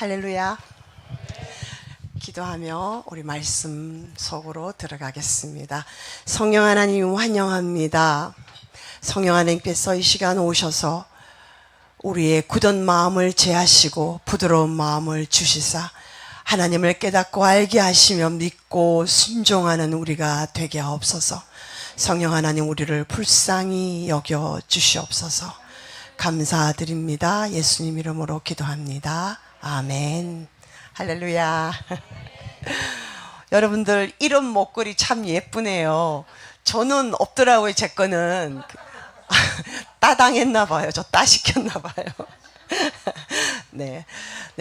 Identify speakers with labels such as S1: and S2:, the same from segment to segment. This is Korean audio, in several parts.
S1: 할렐루야. 기도하며 우리 말씀 속으로 들어가겠습니다. 성령 하나님 환영합니다. 성령 하나님께서 이 시간 오셔서 우리의 굳은 마음을 제하시고 부드러운 마음을 주시사 하나님을 깨닫고 알게 하시며 믿고 순종하는 우리가 되게 하옵소서. 성령 하나님 우리를 불쌍히 여겨 주시옵소서. 감사드립니다. 예수님 이름으로 기도합니다. 아멘. 할렐루야. 여러분들 이런 목걸이 참 예쁘네요. 저는 없더라고요. 제 거는 따당했나 봐요. 저 따시켰나 봐요. 네.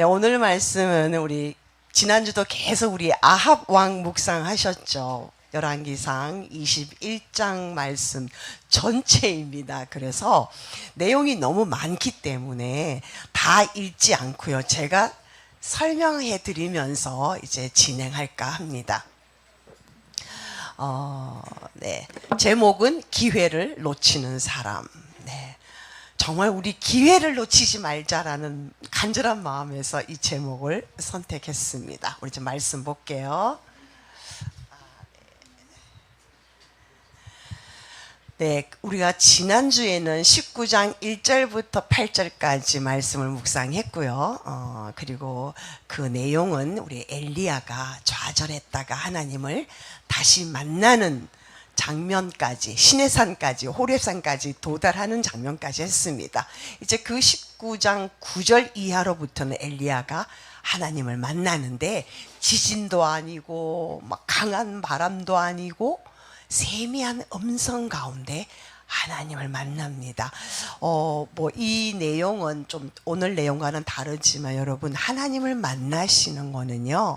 S1: 오늘 말씀은 우리 지난주도 계속 우리 아합 왕 묵상하셨죠. 열왕기상 21장 말씀 전체입니다. 그래서 내용이 너무 많기 때문에 다 읽지 않고요. 제가 설명해 드리면서 이제 진행할까 합니다. 네. 제목은 기회를 놓치는 사람. 네. 정말 우리 기회를 놓치지 말자라는 간절한 마음에서 이 제목을 선택했습니다. 우리 좀 말씀 볼게요. 네, 우리가 지난주에는 19장 1절부터 8절까지 말씀을 묵상했고요. 그리고 그 내용은 우리 엘리야가 좌절했다가 하나님을 다시 만나는 장면까지, 시내산까지, 호렙산까지 도달하는 장면까지 했습니다. 이제 그 19장 9절 이하로부터는 엘리야가 하나님을 만나는데 지진도 아니고 막 강한 바람도 아니고 세미한 음성 가운데 하나님을 만납니다. 이 내용은 좀 오늘 내용과는 다르지만 여러분 하나님을 만나시는 거는요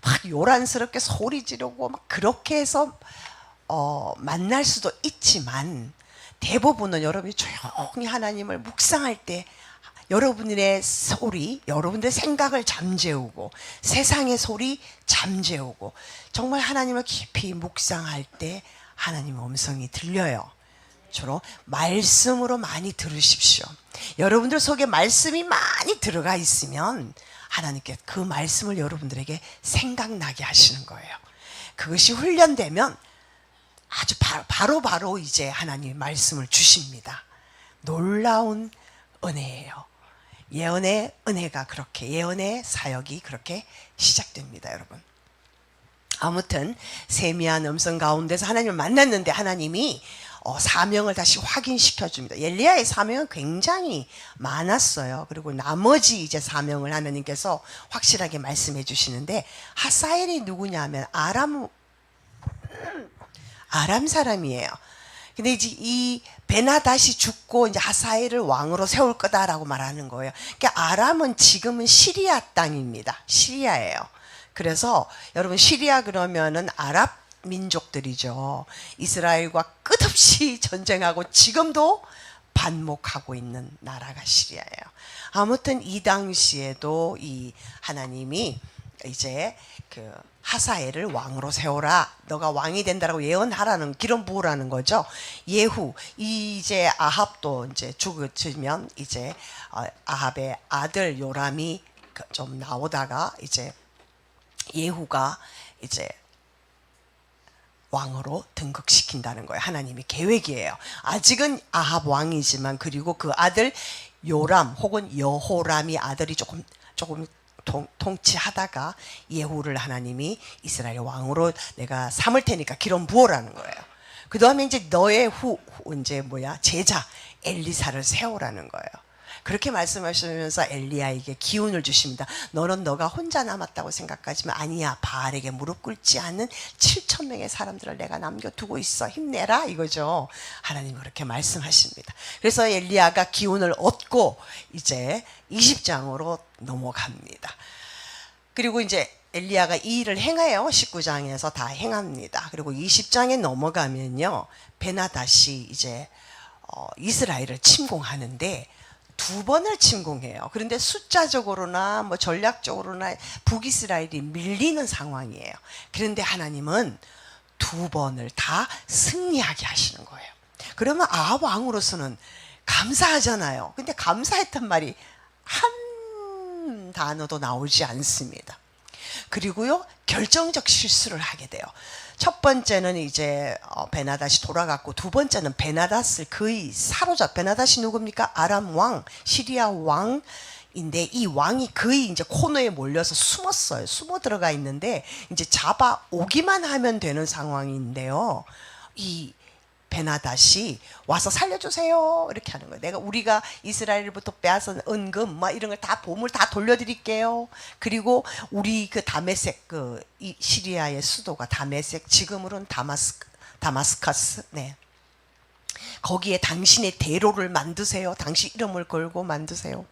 S1: 막 요란스럽게 소리 지르고 막 그렇게 해서 만날 수도 있지만 대부분은 여러분이 조용히 하나님을 묵상할 때 여러분의 소리, 여러분들의 생각을 잠재우고 세상의 소리 잠재우고 정말 하나님을 깊이 묵상할 때 하나님의 음성이 들려요. 주로 말씀으로 많이 들으십시오. 여러분들 속에 말씀이 많이 들어가 있으면 하나님께 그 말씀을 여러분들에게 생각나게 하시는 거예요. 그것이 훈련되면 아주 바로 이제 하나님의 말씀을 주십니다. 놀라운 은혜예요. 예언의 은혜가 그렇게, 예언의 사역이 그렇게 시작됩니다, 여러분. 아무튼 세미한 음성 가운데서 하나님을 만났는데 하나님이 사명을 다시 확인시켜 줍니다. 엘리야의 사명은 굉장히 많았어요. 그리고 나머지 이제 사명을 하나님께서 확실하게 말씀해 주시는데 하사엘이 누구냐면 아람 사람이에요. 근데 이제 이 베나닷이 죽고 이제 하사엘을 왕으로 세울 거다라고 말하는 거예요. 그러니까 아람은 지금은 시리아 땅입니다. 시리아예요. 그래서 여러분 시리아 그러면은 아랍 민족들이죠. 이스라엘과 끝없이 전쟁하고 지금도 반목하고 있는 나라가 시리아예요. 아무튼 이 당시에도 이 하나님이 이제 그 하사엘을 왕으로 세워라. 너가 왕이 된다라고 예언하라는 기름 부으라는 거죠. 예후 이제 아합도 이제 죽으면 이제 아합의 아들 요람이 좀 나오다가 이제 예후가 이제 왕으로 등극시킨다는 거예요. 하나님의 계획이에요. 아직은 아합 왕이지만 그리고 그 아들 요람 혹은 여호람이 아들이 조금 통치하다가 예후를 하나님이 이스라엘 왕으로 내가 삼을 테니까 기름 부어라는 거예요. 그 다음에 이제 너의 제자 엘리사를 세우라는 거예요. 그렇게 말씀하시면서 엘리야에게 기운을 주십니다. 너는 너가 혼자 남았다고 생각하지만 아니야. 바알에게 무릎 꿇지 않는 7,000명의 사람들을 내가 남겨두고 있어. 힘내라 이거죠. 하나님 그렇게 말씀하십니다. 그래서 엘리야가 기운을 얻고 이제 20장으로 넘어갑니다. 그리고 이제 엘리야가 이 일을 행해요. 19장에서 다 행합니다. 그리고 20장에 넘어가면요. 베나닷이 이제 이스라엘을 침공하는데 두 번을 침공해요. 그런데 숫자적으로나 뭐 전략적으로나 북이스라엘이 밀리는 상황이에요. 그런데 하나님은 두 번을 다 승리하게 하시는 거예요. 그러면 아합 왕으로서는 감사하잖아요. 근데 감사했단 말이 한 단어도 나오지 않습니다. 그리고요, 결정적 실수를 하게 돼요. 첫 번째는 이제 베나닷이 돌아갔고, 두 번째는 베나닷을 거의 베나닷이 누굽니까? 아람 왕, 시리아 왕인데, 이 왕이 거의 이제 코너에 몰려서 숨었어요. 숨어 들어가 있는데 이제 잡아오기만 하면 되는 상황인데요, 이 베나닷이 와서 살려주세요 이렇게 하는 거예요. 우리가 이스라엘부터 빼앗은 은금 막 이런 걸 다 보물 다 돌려드릴게요. 그리고 우리 그 다메섹, 이 시리아의 수도가 다메섹, 지금으로는 다마스커스, 네. 거기에 당신의 대로를 만드세요. 당신 이름을 걸고 만드세요.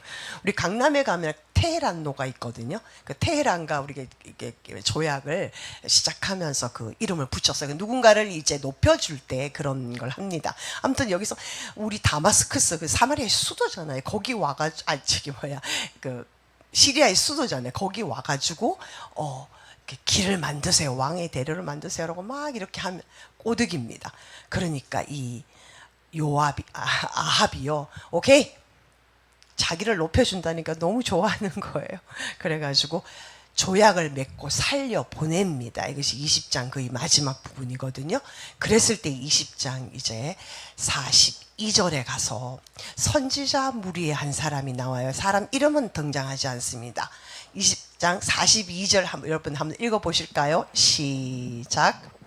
S1: 우리 강남에 가면 테헤란로가 있거든요. 그 테헤란과 우리가 이게 조약을 시작하면서 그 이름을 붙였어요. 누군가를 이제 높여줄 때 그런 걸 합니다. 아무튼 여기서 우리 다마스커스, 그 사마리아의 수도잖아요. 거기 와가지고 그 시리아의 수도잖아요. 거기 와가지고 길을 만드세요. 왕의 대로를 만드세요라고 막 이렇게 하면 꼬득입니다. 그러니까 이 아합이요, 오케이, 자기를 높여준다니까 너무 좋아하는 거예요. 그래가지고 조약을 맺고 살려 보냅니다. 이것이 20장 거의 마지막 부분이거든요. 그랬을 때 20장 이제 42절에 가서 선지자 무리의 한 사람이 나와요. 사람 이름은 등장하지 않습니다. 20장 42절 여러분 한번 읽어보실까요? 시작.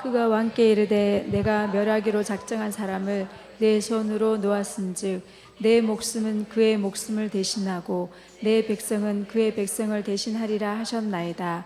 S2: 그가 왕께 이르되 내가 멸하기로 작정한 사람을 내 손으로 놓았은즉 내 목숨은 그의 목숨을 대신하고 내 백성은 그의 백성을 대신하리라 하셨나이다.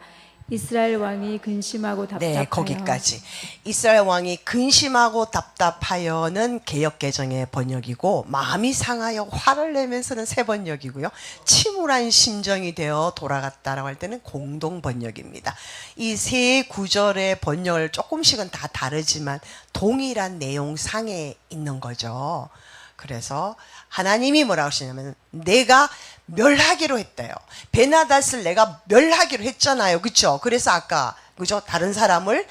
S2: 이스라엘 왕이 근심하고 답답하여.
S1: 네, 거기까지. 이스라엘 왕이 근심하고 답답하여는 개역개정의 번역이고, 마음이 상하여 화를 내면서는 새 번역이고요, 침울한 심정이 되어 돌아갔다라고 할 때는 공동 번역입니다. 이 세 구절의 번역을 조금씩은 다 다르지만 동일한 내용상에 있는 거죠. 그래서 하나님이 뭐라고 하시냐면, 내가 멸하기로 했대요. 베나닷을 내가 멸하기로 했잖아요. 그렇죠? 그래서 아까 그죠? 다른 사람을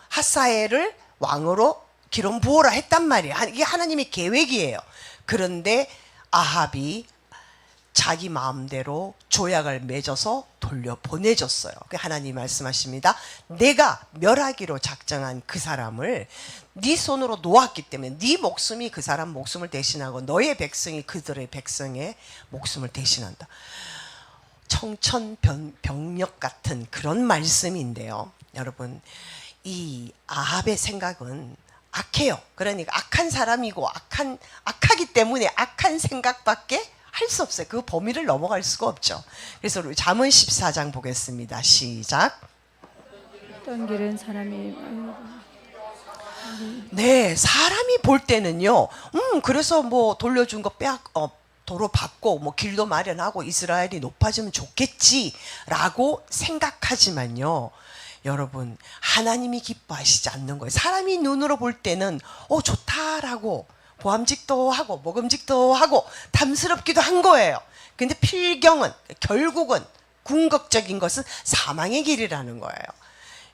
S1: 핫사엘을 왕으로 기름 부어라 했단 말이에요. 이게 하나님의 계획이에요. 그런데 아합이 자기 마음대로 조약을 맺어서 돌려보내줬어요. 하나님 말씀하십니다. 내가 멸하기로 작정한 그 사람을 네 손으로 놓았기 때문에 네 목숨이 그 사람 목숨을 대신하고 너의 백성이 그들의 백성의 목숨을 대신한다. 청천벽력 같은 그런 말씀인데요. 여러분, 이 아합의 생각은 악해요. 그러니까 악한 사람이고 악하기 때문에 악한 생각밖에 할 수 없어요. 그 범위를 넘어갈 수가 없죠. 그래서 우리 잠언 14장 보겠습니다. 시작.
S2: 어떤 길은 사람이
S1: 네, 사람이 볼 때는요, 그래서 뭐 돌려준 거 도로 받고 뭐 길도 마련하고 이스라엘이 높아지면 좋겠지라고 생각하지만요, 여러분, 하나님이 기뻐하시지 않는 거예요. 사람이 눈으로 볼 때는 좋다라고 보암직도 하고 먹음직도 하고 탐스럽기도 한 거예요. 근데 필경은, 결국은 궁극적인 것은 사망의 길이라는 거예요.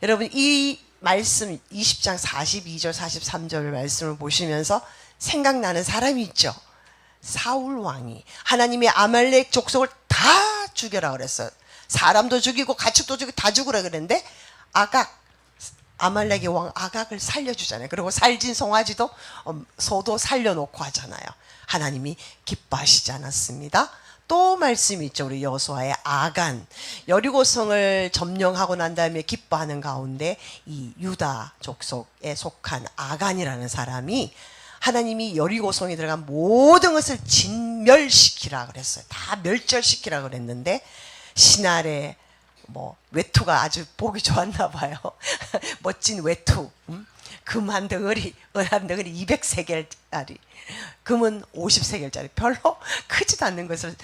S1: 여러분, 이 말씀 20장 42절 43절 말씀을 보시면서 생각나는 사람이 있죠. 사울 왕이 하나님의 아말렉 족속을 다 죽여라 그랬어요. 사람도 죽이고 가축도 죽이고 다 죽으라 그랬는데, 아말렉의 왕 아각을 살려주잖아요. 그리고 살진 송아지도 소도 살려놓고 하잖아요. 하나님이 기뻐하시지 않았습니다. 또 말씀이 있죠. 우리 여호수아의 아간, 여리고성을 점령하고 난 다음에 기뻐하는 가운데 이 유다 족속에 속한 아간이라는 사람이 하나님이 여리고성에 들어간 모든 것을 진멸시키라 그랬어요. 다 멸절시키라 그랬는데, 신할의 외투가 아주 보기 좋았나 봐요. 멋진 외투, 금 한 덩어리, 은 한 덩어리 200세겔짜리, 금은 50세겔짜리, 별로 크지도 않는 것을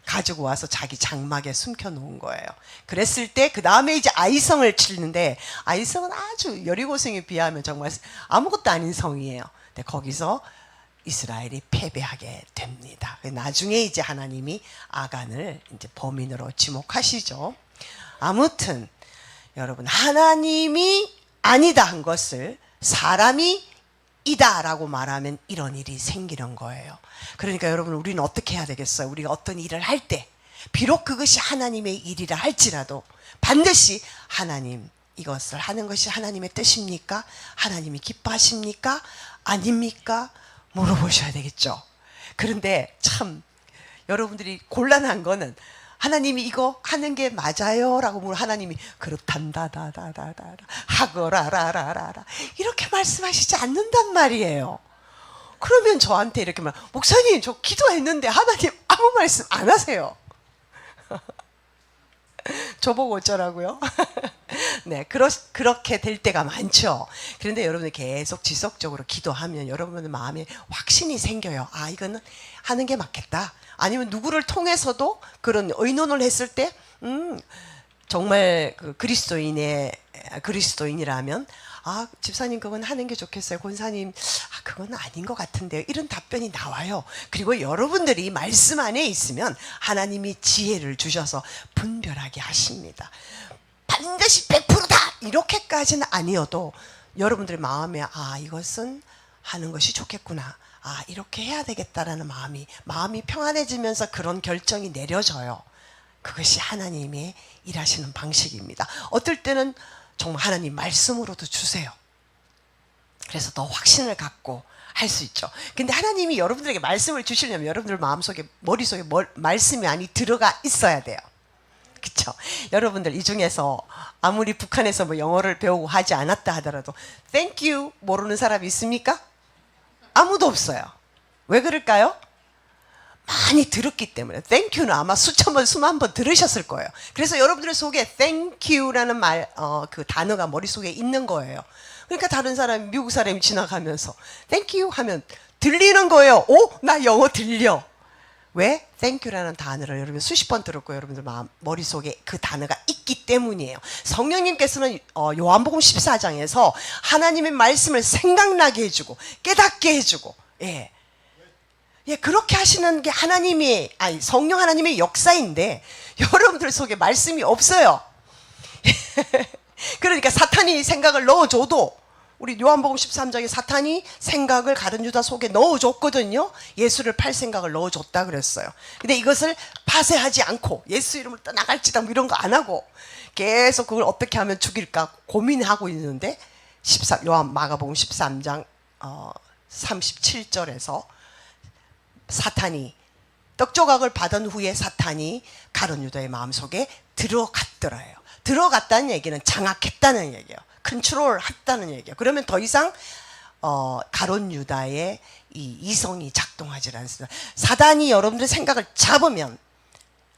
S1: 가지고 와서 자기 장막에 숨겨 놓은 거예요. 그랬을 때 그 다음에 이제 아이성을 치는데, 아이성은 아주 여리고성에 비하면 정말 아무것도 아닌 성이에요. 근데 거기서 이스라엘이 패배하게 됩니다. 나중에 이제 하나님이 아간을 이제 범인으로 지목하시죠. 아무튼 여러분, 하나님이 아니다 한 것을 사람이 이다라고 말하면 이런 일이 생기는 거예요. 그러니까 여러분, 우리는 어떻게 해야 되겠어요? 우리가 어떤 일을 할 때 비록 그것이 하나님의 일이라 할지라도 반드시 하나님, 이것을 하는 것이 하나님의 뜻입니까? 하나님이 기뻐하십니까? 아닙니까? 물어보셔야 되겠죠. 그런데 참 여러분들이 곤란한 거는 하나님이 이거 하는 게 맞아요? 라고 물으면 하나님이 그렇단다다다다다 하거라라라라 이렇게 말씀하시지 않는단 말이에요. 그러면 저한테 이렇게 말, 목사님 저 기도했는데 하나님 아무 말씀 안 하세요. 저보고 어쩌라고요? 네, 그렇게 될 때가 많죠. 그런데 여러분이 계속 지속적으로 기도하면 여러분의 마음에 확신이 생겨요. 아, 이거는 하는 게 맞겠다. 아니면 누구를 통해서도 그런 의논을 했을 때, 정말 그 그리스도인이라면, 아, 집사님 그건 하는 게 좋겠어요. 권사님, 아, 그건 아닌 것 같은데요. 이런 답변이 나와요. 그리고 여러분들이 말씀 안에 있으면 하나님이 지혜를 주셔서 분별하게 하십니다. 반드시 100%다! 이렇게까지는 아니어도 여러분들의 마음에, 아, 이것은 하는 것이 좋겠구나. 아, 이렇게 해야 되겠다라는 마음이 평안해지면서 그런 결정이 내려져요. 그것이 하나님의 일하시는 방식입니다. 어떨 때는 정말 하나님 말씀으로도 주세요. 그래서 더 확신을 갖고 할 수 있죠. 근데 하나님이 여러분들에게 말씀을 주시려면 여러분들 마음속에, 머릿속에 말씀이 많이 들어가 있어야 돼요. 그쵸? 여러분들 이 중에서 아무리 북한에서 뭐 영어를 배우고 하지 않았다 하더라도 Thank you 모르는 사람이 있습니까? 아무도 없어요. 왜 그럴까요? 많이 들었기 때문에. Thank you는 아마 수천 번, 수만 번 들으셨을 거예요. 그래서 여러분들 속에 Thank you라는 그 단어가 머릿속에 있는 거예요. 그러니까 다른 사람, 미국 사람이 지나가면서 Thank you 하면 들리는 거예요. 오, 나 영어 들려. 왜? Thank you라는 단어를 여러분 수십 번 들었고 여러분들 머릿속에 그 단어가 있기 때문이에요. 성령님께서는 요한복음 14장에서 하나님의 말씀을 생각나게 해주고 깨닫게 해주고, 예, 그렇게 하시는 게 성령 하나님의 역사인데 여러분들 속에 말씀이 없어요. 그러니까 사탄이 생각을 넣어줘도, 우리 요한복음 13장에 사탄이 생각을 가룟 유다 속에 넣어줬거든요. 예수를 팔 생각을 넣어줬다 그랬어요. 근데 이것을 파쇄하지 않고 예수 이름을 떠나갈지다 뭐 이런 거 안 하고 계속 그걸 어떻게 하면 죽일까 고민하고 있는데 마가복음 13장 37절에서 사탄이 떡조각을 받은 후에 사탄이 가룟 유다의 마음속에 들어갔더라요. 들어갔다는 얘기는 장악했다는 얘기예요. 컨트롤 했다는 얘기예요. 그러면 더 이상 가룟 유다의 이 이성이 작동하지 않습니다. 사단이 여러분들의 생각을 잡으면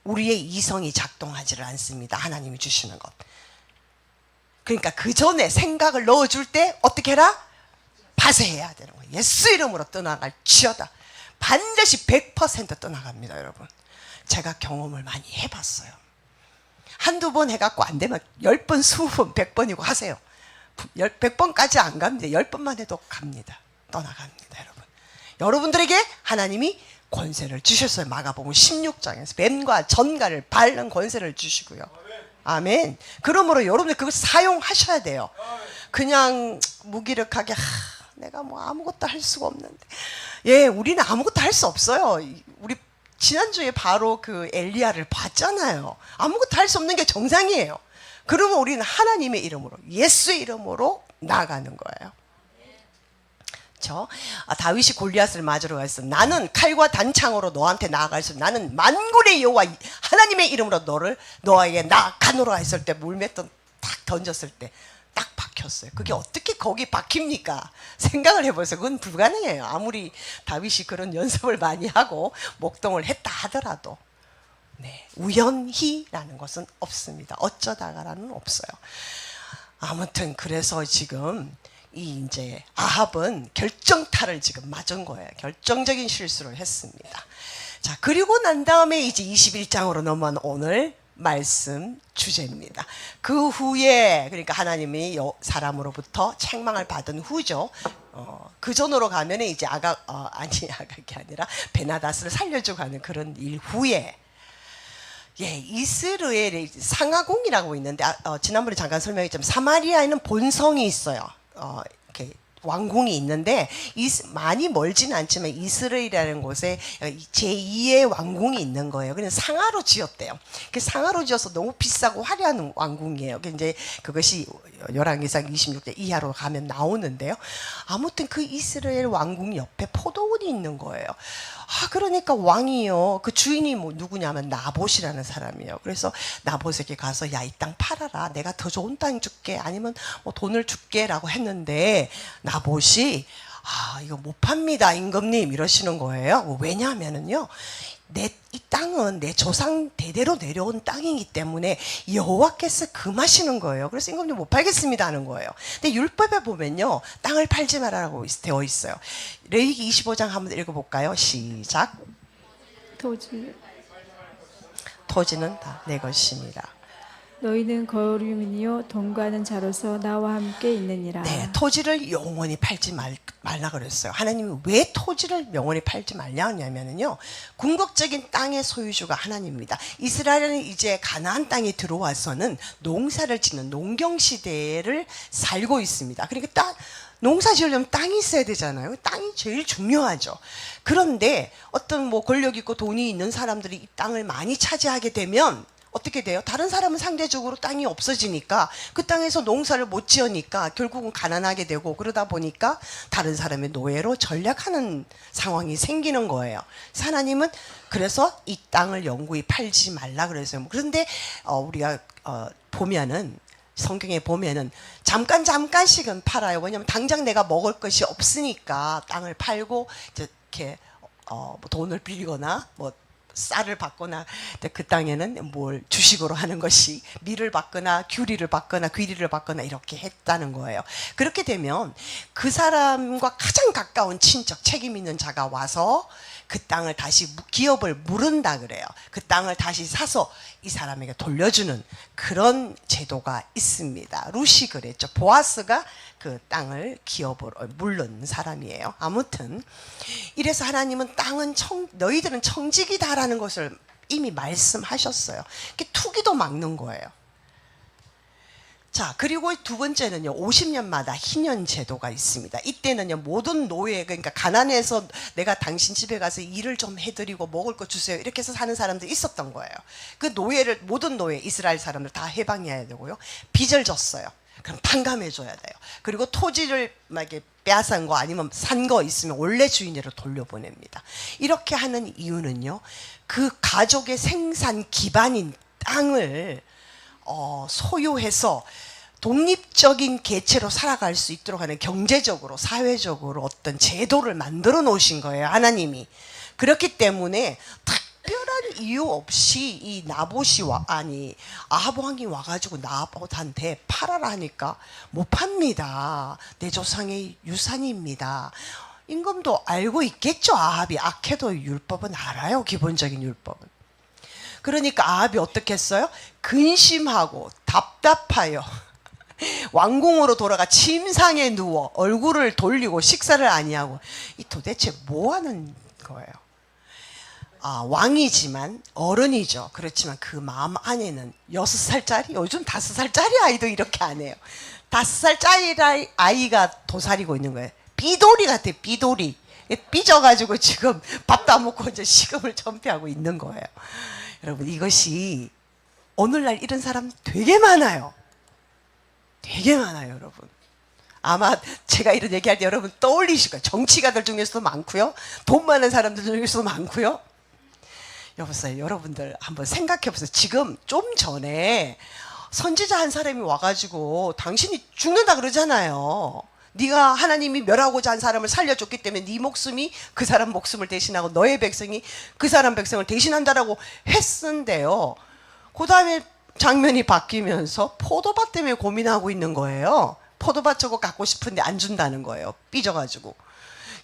S1: 우리의 이성이 작동하지 않습니다. 하나님이 주시는 것. 그러니까 그 전에 생각을 넣어줄 때 어떻게 해라? 파쇄해야 되는 거예요. 예수 이름으로 떠나갈지어다. 반드시 100% 떠나갑니다, 여러분. 제가 경험을 많이 해봤어요. 한두 번 해갖고 안 되면 10번, 20번, 100번이고 하세요. 100번까지 안 갑니다. 10번만 해도 갑니다. 떠나갑니다, 여러분. 여러분들에게 하나님이 권세를 주셨어요. 마가복음 16장에서 뱀과 전갈을 밟는 권세를 주시고요. 아멘. 그러므로 여러분들 그걸 사용하셔야 돼요. 그냥 무기력하게 내가 뭐 아무것도 할 수가 없는데. 예, 우리는 아무것도 할 수 없어요. 우리 지난주에 바로 그 엘리야를 봤잖아요. 아무것도 할 수 없는 게 정상이에요. 그러면 우리는 하나님의 이름으로, 예수의 이름으로 나아가는 거예요. 다윗이 골리앗을 맞으러 갔어. 나는 칼과 단창으로 너한테 나아갈 수, 나는 만군의 여호와 하나님의 이름으로 너에게 나아가노라 했을 때, 물맷돈 딱 던졌을 때 딱 박혔어요. 그게 어떻게 거기 박힙니까? 생각을 해보세요. 그건 불가능해요. 아무리 다윗이 그런 연습을 많이 하고 목동을 했다 하더라도. 네, 우연히라는 것은 없습니다. 어쩌다가라는 없어요. 아무튼 그래서 지금 이제 아합은 결정타를 지금 맞은 거예요. 결정적인 실수를 했습니다. 자, 그리고 난 다음에 이제 21장으로 넘어간 오늘 말씀 주제입니다. 그 후에, 그러니까 하나님이 사람으로부터 책망을 받은 후죠. 그 전으로 가면 이제 아각이 아니라 베나다스를 살려주고 하는 그런 일 후에, 예, 이스라엘의 상하공이라고 있는데 지난번에 잠깐 설명했지만 사마리아에는 본성이 있어요. 이렇게 왕궁이 있는데 많이 멀지는 않지만 이스라엘이라는 곳에 제2의 왕궁이 있는 거예요. 그래서 상하로 지었대요. 그 상하로 지어서 너무 비싸고 화려한 왕궁이에요. 이제 그것이 열왕기상 26장 이하로 가면 나오는데요. 아무튼 그 이스라엘 왕궁 옆에 포도원이 있는 거예요. 그러니까 왕이요. 그 주인이 누구냐면 나봇이라는 사람이에요. 그래서 나봇에게 가서 야, 이 땅 팔아라. 내가 더 좋은 땅 줄게. 아니면 뭐 돈을 줄게라고 했는데 나봇이 이거 못 팝니다, 임금님 이러시는 거예요. 왜냐하면은요. 이 땅은 내 조상 대대로 내려온 땅이기 때문에 여호와께서 금하시는 거예요. 그래서 임금님 못 팔겠습니다 하는 거예요. 근데 율법에 보면요. 땅을 팔지 말라고 되어 있어요. 레위기 25장 한번 읽어볼까요? 시작. 토지는 다 내 것입니다.
S2: 너희는 거류민이요 동거하는 자로서 나와 함께 있느니라.
S1: 네, 토지를 영원히 팔지 말라 그랬어요. 하나님이 왜 토지를 영원히 팔지 말냐 하냐면요, 궁극적인 땅의 소유주가 하나님입니다. 이스라엘은 이제 가나안 땅에 들어와서는 농사를 짓는 농경 시대를 살고 있습니다. 그러니까 농사 지으려면 땅이 있어야 되잖아요. 땅이 제일 중요하죠. 그런데 어떤 뭐 권력 있고 돈이 있는 사람들이 이 땅을 많이 차지하게 되면 어떻게 돼요? 다른 사람은 상대적으로 땅이 없어지니까 그 땅에서 농사를 못 지으니까 결국은 가난하게 되고, 그러다 보니까 다른 사람의 노예로 전락하는 상황이 생기는 거예요. 하나님은 그래서 이 땅을 영구히 팔지 말라 그랬어요. 그런데 우리가 보면은 성경에 보면은 잠깐씩은 팔아요. 왜냐면 당장 내가 먹을 것이 없으니까 땅을 팔고 이렇게 뭐 돈을 빌리거나 뭐 쌀을 받거나, 그 땅에는 뭘 주식으로 하는 것이 밀을 받거나 규리를 받거나 귀리를 받거나 이렇게 했다는 거예요. 그렇게 되면 그 사람과 가장 가까운 친척, 책임 있는 자가 와서 그 땅을 다시 기업을 물은다 그래요. 그 땅을 다시 사서 이 사람에게 돌려주는 그런 제도가 있습니다. 룻이 그랬죠. 보아스가 그 땅을 기업으로 물른 사람이에요. 아무튼 이래서 하나님은 땅은 너희들은 청직이다라는 것을 이미 말씀하셨어요. 투기도 막는 거예요. 자, 그리고 두 번째는요, 50년마다 희년 제도가 있습니다. 이때는요, 모든 노예, 그러니까 가난해서 내가 당신 집에 가서 일을 좀 해드리고 먹을 거 주세요 이렇게 해서 사는 사람들이 있었던 거예요. 그 노예를, 모든 노예, 이스라엘 사람들 다 해방해야 되고요, 빚을 졌어요. 그럼 탕감해줘야 돼요. 그리고 토지를 막 이렇게 빼앗은 거 아니면 산 거 있으면 원래 주인으로 돌려보냅니다. 이렇게 하는 이유는요, 그 가족의 생산 기반인 땅을 소유해서 독립적인 개체로 살아갈 수 있도록 하는 경제적으로, 사회적으로 어떤 제도를 만들어 놓으신 거예요, 하나님이. 그렇기 때문에 특별한 이유 없이 이 아합 왕이 와가지고 나봇한테 팔아라 하니까 못 팝니다. 내 조상의 유산입니다. 임금도 알고 있겠죠. 아합이 악해도 율법은 알아요, 기본적인 율법은. 그러니까 아합이 어떻게 했어요? 근심하고 답답하여 왕궁으로 돌아가 침상에 누워 얼굴을 돌리고 식사를 아니하고, 이 도대체 뭐 하는 거예요? 왕이지만 어른이죠. 그렇지만 그 마음 안에는 6살짜리, 요즘 5살짜리 아이도 이렇게 안 해요. 5살짜리 아이가 도사리고 있는 거예요. 삐돌이 같아, 삐돌이. 삐져가지고 지금 밥도 안 먹고 이제 식음을 전폐하고 있는 거예요. 여러분, 이것이 오늘날 이런 사람 되게 많아요. 되게 많아요, 여러분. 아마 제가 이런 얘기할 때 여러분 떠올리실 거예요. 정치가들 중에서도 많고요, 돈 많은 사람들 중에서도 많고요. 여보세요, 여러분들 한번 생각해 보세요. 지금 좀 전에 선지자 한 사람이 와가지고 당신이 죽는다 그러잖아요. 네가 하나님이 멸하고자 한 사람을 살려줬기 때문에 네 목숨이 그 사람 목숨을 대신하고 너의 백성이 그 사람 백성을 대신한다라고 했는데요. 그 다음에 장면이 바뀌면서 포도밭 때문에 고민하고 있는 거예요. 포도밭 저거 갖고 싶은데 안 준다는 거예요. 삐져가지고.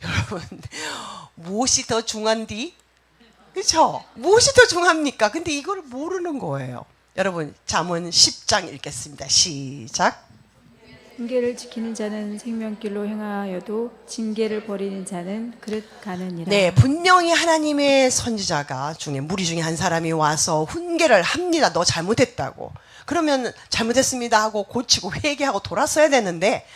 S1: 여러분, 무엇이 더 중한디? 그렇죠? 무엇이 더 중합니까? 근데 이걸 모르는 거예요. 여러분, 잠언 10장 읽겠습니다. 시작.
S2: 징계를 지키는 자는 생명길로 행하여도 징계를 버리는 자는 그릇 가느니라.
S1: 네, 분명히 하나님의 선지자가 중에 무리 중에 한 사람이 와서 훈계를 합니다. 너 잘못했다고. 그러면 잘못했습니다 하고 고치고 회개하고 돌아서야 되는데,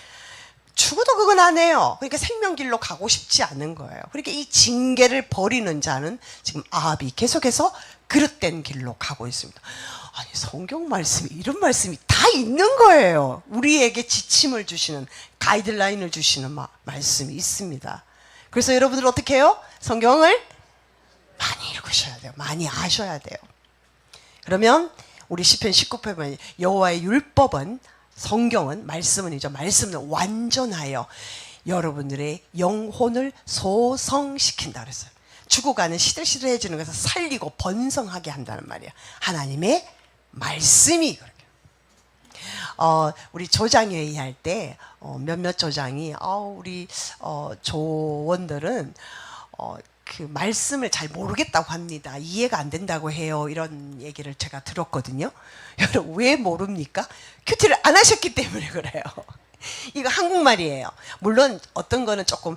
S1: 죽어도 그건 안 해요. 그러니까 생명길로 가고 싶지 않은 거예요. 그러니까 이 징계를 버리는 자는 지금 아합이 계속해서 그릇된 길로 가고 있습니다. 아니, 성경 말씀이 이런 말씀이 다 있는 거예요. 우리에게 지침을 주시는, 가이드라인을 주시는 말씀이 있습니다. 그래서 여러분들 어떻게 해요? 성경을 많이 읽으셔야 돼요. 많이 아셔야 돼요. 그러면 우리 시편 19편 보면 여호와의 율법은, 성경은, 말씀은이죠. 말씀은 완전하여 여러분들의 영혼을 소성시킨다 그랬어요. 죽어가는 시들시들해지는 것을 살리고 번성하게 한다는 말이에요. 하나님의 말씀이 그렇게. 우리 조장회의 할 때 몇몇 조장이 우리 조원들은 그 말씀을 잘 모르겠다고 합니다. 이해가 안 된다고 해요. 이런 얘기를 제가 들었거든요. 여러분 왜 모릅니까? 큐티를 안 하셨기 때문에 그래요. 이거 한국말이에요. 물론 어떤 거는 조금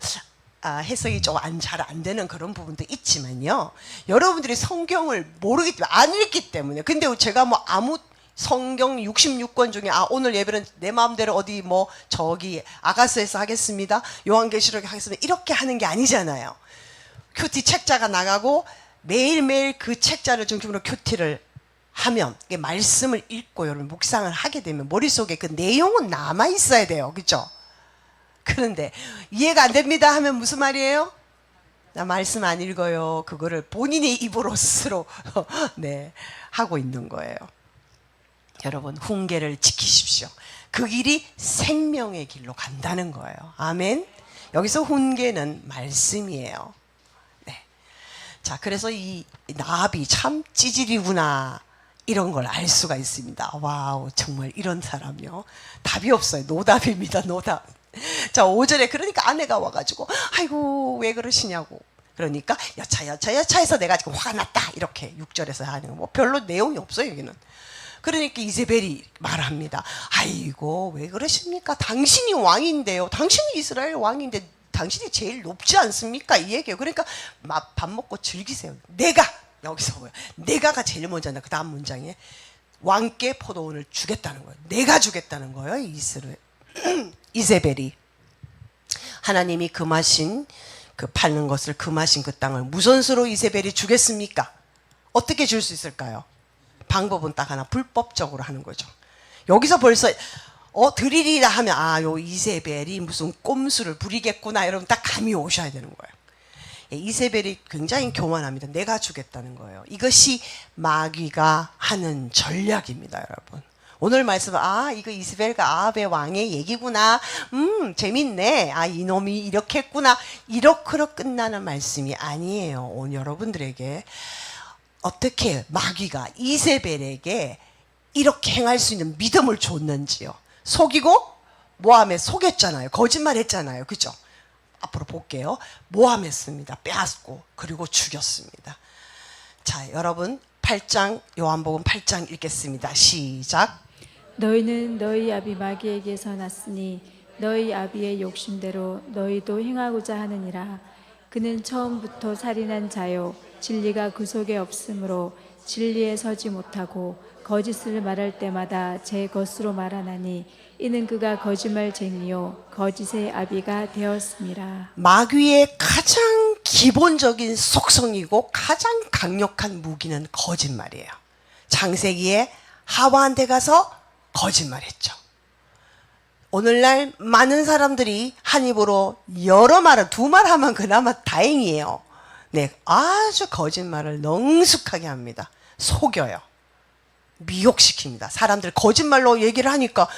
S1: 해석이 좀 잘 안 되는 그런 부분도 있지만요. 여러분들이 성경을 모르기 때문에, 안 읽기 때문에. 근데 제가 뭐 아무 성경 66권 중에 오늘 예배는 내 마음대로 어디 뭐 저기 아가스에서 하겠습니다. 요한계시록에 하겠습니다. 이렇게 하는 게 아니잖아요. 큐티 책자가 나가고 매일매일 그 책자를 중심으로 큐티를 하면, 말씀을 읽고 여러분 묵상을 하게 되면 머릿속에 그 내용은 남아 있어야 돼요. 그렇죠? 그런데 이해가 안 됩니다 하면 무슨 말이에요? 나 말씀 안 읽어요. 그거를 본인이 입으로 스스로 네, 하고 있는 거예요. 여러분 훈계를 지키십시오. 그 길이 생명의 길로 간다는 거예요. 아멘. 여기서 훈계는 말씀이에요. 자, 그래서 이 나합이 참 찌질이구나, 이런 걸 알 수가 있습니다. 와우, 정말 이런 사람이요. 답이 없어요. 노답입니다. 노답. 자, 5절에 그러니까 아내가 와가지고 아이고 왜 그러시냐고. 그러니까 여차해서 내가 지금 화가 났다, 이렇게 6절에서 하는 거. 뭐 별로 내용이 없어요 여기는. 그러니까 이세벨이 말합니다. 아이고 왜 그러십니까? 당신이 왕인데요. 당신이 이스라엘 왕인데 당신이 제일 높지 않습니까? 이 얘기예요. 그러니까 밥 먹고 즐기세요. 내가, 여기서 뭐야? 내가가 제일 먼저나 그 다음 문장에 왕께 포도원을 주겠다는 거예요. 내가 주겠다는 거예요. 이세벨이. 하나님이 금하신, 파는 것을 금하신 그 땅을 무선수로 이세벨이 주겠습니까? 어떻게 줄 수 있을까요? 방법은 딱 하나, 불법적으로 하는 거죠. 여기서 벌써 드리리라 하면 요 이세벨이 무슨 꼼수를 부리겠구나, 여러분 딱 감이 오셔야 되는 거예요. 이세벨이 굉장히 교만합니다. 내가 주겠다는 거예요. 이것이 마귀가 하는 전략입니다, 여러분. 오늘 말씀은 이거 이세벨과 아합의 왕의 얘기구나. 재밌네. 이놈이 이렇게 했구나. 이렇게로 끝나는 말씀이 아니에요. 오늘 여러분들에게 어떻게 마귀가 이세벨에게 이렇게 행할 수 있는 믿음을 줬는지요. 속이고 모함에 속였잖아요. 거짓말했잖아요. 그죠? 앞으로 볼게요. 모함했습니다. 빼앗고 그리고 죽였습니다. 자, 여러분 8장, 요한복음 8장 읽겠습니다. 시작.
S2: 너희는 너희 아비 마귀에게서 났으니 너희 아비의 욕심대로 너희도 행하고자 하느니라. 그는 처음부터 살인한 자요 진리가 그 속에 없으므로 진리에 서지 못하고 거짓을 말할 때마다 제 것으로 말하나니 이는 그가 거짓말쟁이요 거짓의 아비가 되었습니다.
S1: 마귀의 가장 기본적인 속성이고 가장 강력한 무기는 거짓말이에요. 창세기에 하와한테 가서 거짓말했죠. 오늘날 많은 사람들이 한 입으로 여러 말을, 두 말 하면 그나마 다행이에요. 네, 아주 거짓말을 능숙하게 합니다. 속여요. 미혹시킵니다. 사람들 거짓말로 얘기를 하니까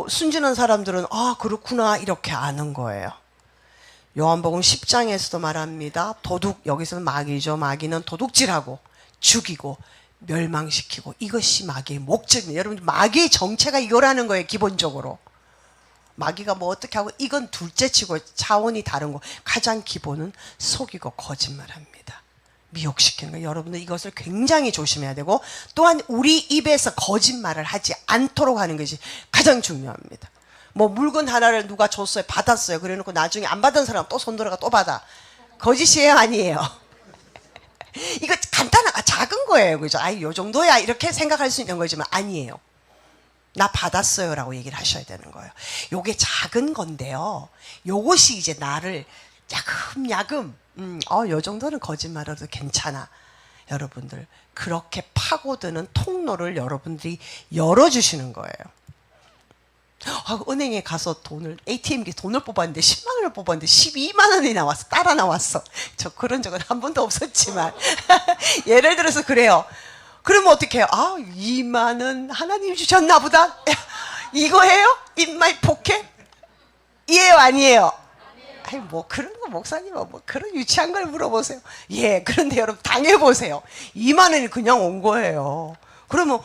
S1: 순진한 사람들은 그렇구나 이렇게 아는 거예요. 요한복음 10장에서도 말합니다. 도둑, 여기서는 마귀죠. 마귀는 도둑질하고 죽이고 멸망시키고, 이것이 마귀의 목적입니다. 여러분 마귀의 정체가 이거라는 거예요. 기본적으로 마귀가 뭐 어떻게 하고, 이건 둘째치고 차원이 다른 거. 가장 기본은 속이고 거짓말합니다. 미혹시키는 거예요. 여러분들 이것을 굉장히 조심해야 되고, 또한 우리 입에서 거짓말을 하지 않도록 하는 것이 가장 중요합니다. 뭐 물건 하나를 누가 줬어요, 받았어요. 그래놓고 나중에 안 받은 사람 또 손들어가 또 받아. 거짓이에요, 아니에요? 이거 간단한 작은 거예요, 그죠? 요 정도야 이렇게 생각할 수 있는 거지만 아니에요. 나 받았어요 라고 얘기를 하셔야 되는 거예요. 요게 작은 건데요, 요것이 이제 나를 야금야금 요 정도는 거짓말해도 괜찮아, 여러분들 그렇게 파고드는 통로를 여러분들이 열어주시는 거예요. 은행에 가서 ATM기에 돈을 뽑았는데 10만 원을 뽑았는데 12만 원이 나왔어. 따라 나왔어. 저 그런 적은 한 번도 없었지만 예를 들어서 그래요. 그러면 어떻게 해요? 2만 원 하나님 주셨나 보다. 이거예요? In my pocket? 이에요, 아니에요? 아니, 뭐 그런 거 목사님 뭐 그런 유치한 걸 물어보세요. 예, 그런데 여러분 당해보세요. 2만 원이 그냥 온 거예요. 그러면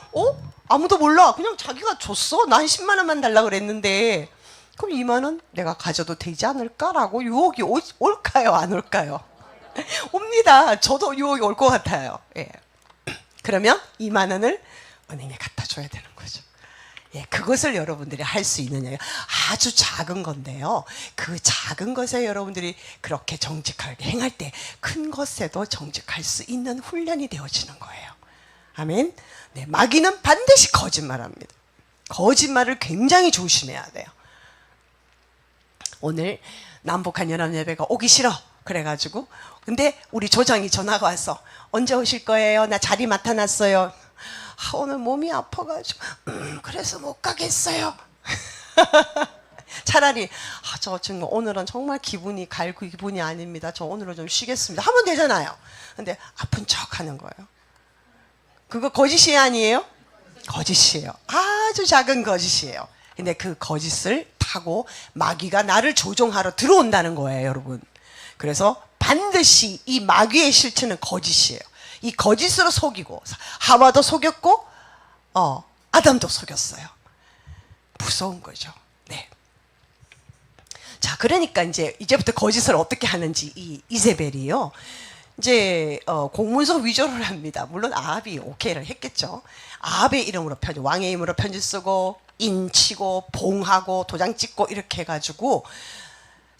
S1: 아무도 몰라. 그냥 자기가 줬어. 난 10만 원만 달라 그랬는데. 그럼 2만 원 내가 가져도 되지 않을까라고 유혹이 올까요, 안 올까요? 옵니다. 저도 유혹이 올 것 같아요. 예. 그러면 2만 원을 은행에 갖다 줘야 되는 거죠. 예, 그것을 여러분들이 할 수 있느냐. 아주 작은 건데요, 그 작은 것에 여러분들이 그렇게 정직하게 행할 때 큰 것에도 정직할 수 있는 훈련이 되어지는 거예요. 아멘. 네, 마귀는 반드시 거짓말합니다. 거짓말을 굉장히 조심해야 돼요. 오늘 남북한 연합예배가 오기 싫어 그래가지고, 근데 우리 조장이 전화가 왔어. 언제 오실 거예요? 나 자리 맡아놨어요. 오늘 몸이 아파가지고 그래서 못 가겠어요. 차라리 저 지금 오늘은 정말 기분이 갈 기분이 아닙니다. 저 오늘은 좀 쉬겠습니다 하면 되잖아요. 근데 아픈 척 하는 거예요. 그거 거짓이 아니에요? 거짓이에요. 아주 작은 거짓이에요. 근데 그 거짓을 타고 마귀가 나를 조종하러 들어온다는 거예요, 여러분. 그래서 반드시 이 마귀의 실체는 거짓이에요. 이 거짓으로 속이고, 하와도 속였고 아담도 속였어요. 무서운 거죠. 네. 자, 그러니까 이제부터 거짓을 어떻게 하는지 이 이세벨이요, 이제 공문서 위조를 합니다. 물론 아합이 오케이를 했겠죠. 아합의 이름으로 왕의 이름으로 편지 쓰고 인치고 봉하고 도장 찍고 이렇게 해가지고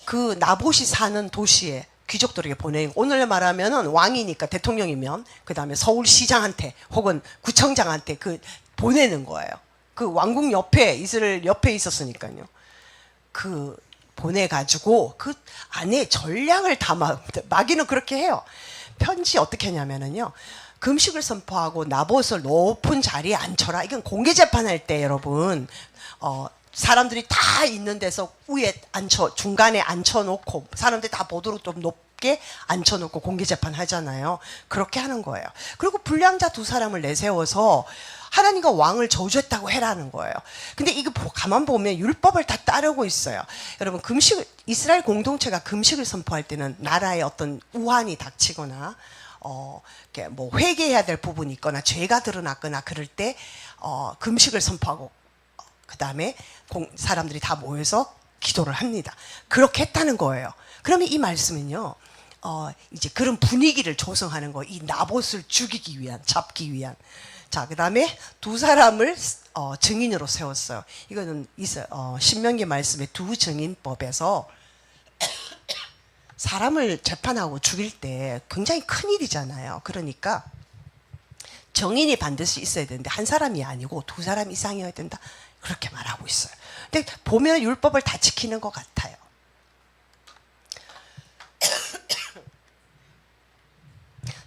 S1: 그 나봇이 사는 도시에 귀족들에게 보내고, 오늘 말하면은 왕이니까 대통령이면 그 다음에 서울시장한테 혹은 구청장한테 보내는 거예요. 그 왕궁 옆에, 이스라엘 옆에 있었으니까요. 보내가지고 그 안에 전략을 마귀는 그렇게 해요. 편지 어떻게 하냐면은요, 금식을 선포하고 나봇을 높은 자리에 앉혀라. 이건 공개 재판할 때 여러분, 사람들이 다 있는 데서 위에 중간에 앉혀놓고 사람들이 다 보도록 좀 높게 앉혀놓고 공개 재판 하잖아요. 그렇게 하는 거예요. 그리고 불량자 2사람을 내세워서 하나님과 왕을 저주했다고 해라는 거예요. 근데 이거 가만 보면 율법을 다 따르고 있어요. 여러분, 이스라엘 공동체가 금식을 선포할 때는 나라에 어떤 우환이 닥치거나 뭐 회개해야 될 부분이 있거나 죄가 드러났거나 그럴 때 금식을 선포하고 그 다음에 사람들이 다 모여서 기도를 합니다. 그렇게 했다는 거예요. 그러면 이 말씀은요, 이제 그런 분위기를 조성하는 거, 이 나봇을 잡기 위한. 자, 그 다음에 2사람을 증인으로 세웠어요. 이거는 신명기 말씀의 2증인법에서 사람을 재판하고 죽일 때 굉장히 큰 일이잖아요. 그러니까 정인이 반드시 있어야 되는데 한 사람이 아니고 2사람 이상이어야 된다, 그렇게 말하고 있어요. 근데 보면 율법을 다 지키는 것 같아요.